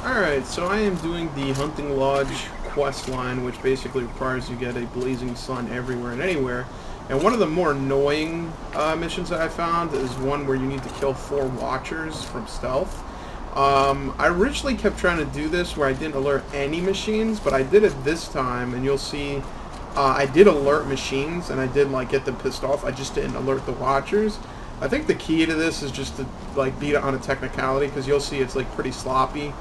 Alright, so I am doing the Hunting Lodge quest line, which basically requires you get a blazing sun everywhere and anywhere. And one of the more annoying missions that I found is one where you need to kill 4 Watchers from stealth. I originally kept trying to do this where I didn't alert any machines, but I did it this time, and you'll see I did alert machines, and I did like get them pissed off. I just didn't alert the Watchers. I think the key to this is just to like beat it on a technicality, because you'll see it's like pretty sloppy.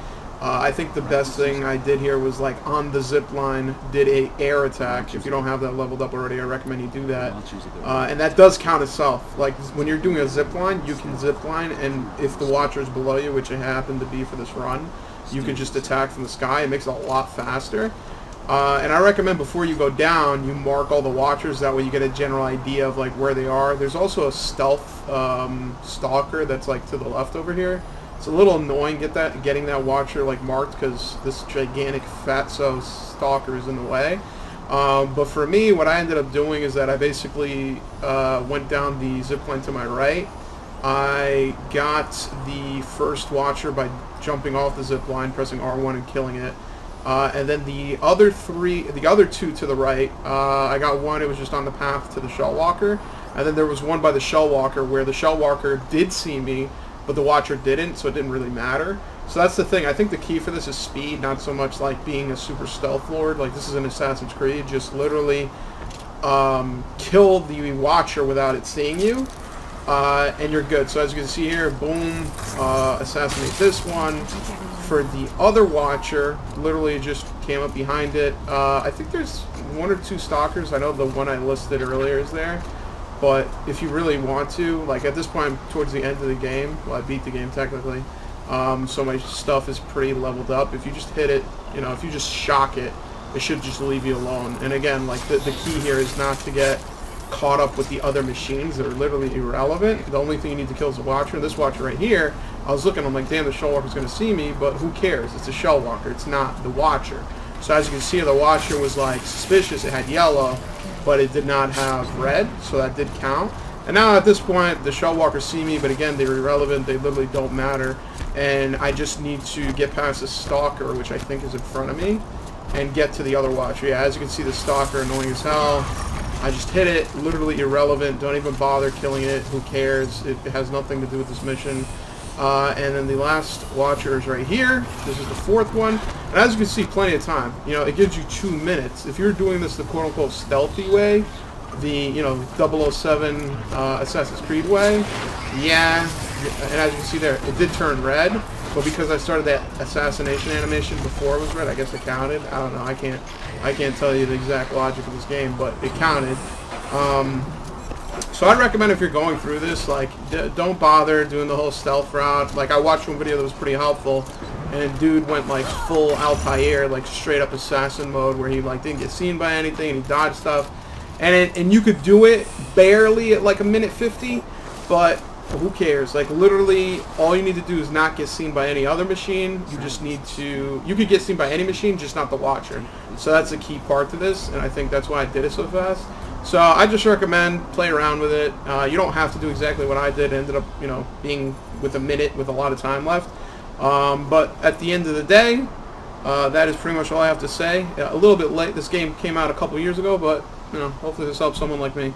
I think the best thing I did here was like on the zip line did a air attack. If you don't have that leveled up already, I recommend you do that. And that does count as self. Like when you're doing a zip line, you can zip line, and if the Watcher's below you, which it happened to be for this run, you can just attack from the sky. It makes it a lot faster. And I recommend before you go down, you mark all the Watchers. That way you get a general idea of like where they are. There's also a stealth stalker that's like to the left over here. It's a little annoying getting that Watcher like marked because this gigantic fatso stalker is in the way. But for me, what I ended up doing is that I basically went down the zipline to my right. I got the first Watcher by jumping off the zipline, pressing R1 and killing it. And then the other two to the right, I got one. It was just on the path to the Shell Walker, and then there was one by the Shell Walker where the Shell Walker did see me, but the Watcher didn't, so it didn't really matter. So that's the thing. I think the key for this is speed, not so much like being a super stealth lord. Like this is an Assassin's Creed. Just literally kill the Watcher without it seeing you, and you're good. So as you can see here, boom, assassinate this one. For the other Watcher, literally just came up behind it. I think there's 1 or 2 stalkers. I know the one I listed earlier is there. But if you really want to, like at this point I'm towards the end of the game, well I beat the game technically, so my stuff is pretty leveled up. If you just hit it, you know, if you just shock it, it should just leave you alone. And again, like the key here is not to get caught up with the other machines that are literally irrelevant. The only thing you need to kill is a Watcher. And this Watcher right here, I was looking, I'm like, damn, the Shell Walker's going to see me, but who cares? It's a Shell Walker, it's not the Watcher. So as you can see, the Watcher was like suspicious. It had yellow, but it did not have red, so that did count. And now at this point, the Shell Walkers see me, but again, they're irrelevant. They literally don't matter. And I just need to get past the Stalker, which I think is in front of me, and get to the other Watcher. Yeah, as you can see, the Stalker, annoying as hell. I just hit it, literally irrelevant. Don't even bother killing it. Who cares? It has nothing to do with this mission. And then the last Watcher is right here. This is the 4th one. And as you can see, plenty of time. You know, it gives you 2 minutes. If you're doing this the quote-unquote stealthy way, the, you know, 007 Assassin's Creed way, yeah. And as you can see there, it did turn red. But because I started that assassination animation before it was red, I guess it counted. I don't know. I can't tell you the exact logic of this game, but it counted. So I'd recommend if you're going through this, like, don't bother doing the whole stealth route. Like, I watched one video that was pretty helpful, and dude went, like, full Altair, like, straight up assassin mode, where he, like, didn't get seen by anything, and he dodged stuff. And you could do it barely at, like, a minute 50, but who cares? Like, literally, all you need to do is not get seen by any other machine. You just need to... You could get seen by any machine, just not the Watcher. So that's a key part to this, and I think that's why I did it so fast. So I just recommend play around with it. You don't have to do exactly what I did. It ended up, you know, being with a minute with a lot of time left. But at the end of the day, that is pretty much all I have to say. A little bit late. This game came out a couple years ago, but, you know, hopefully this helps someone like me.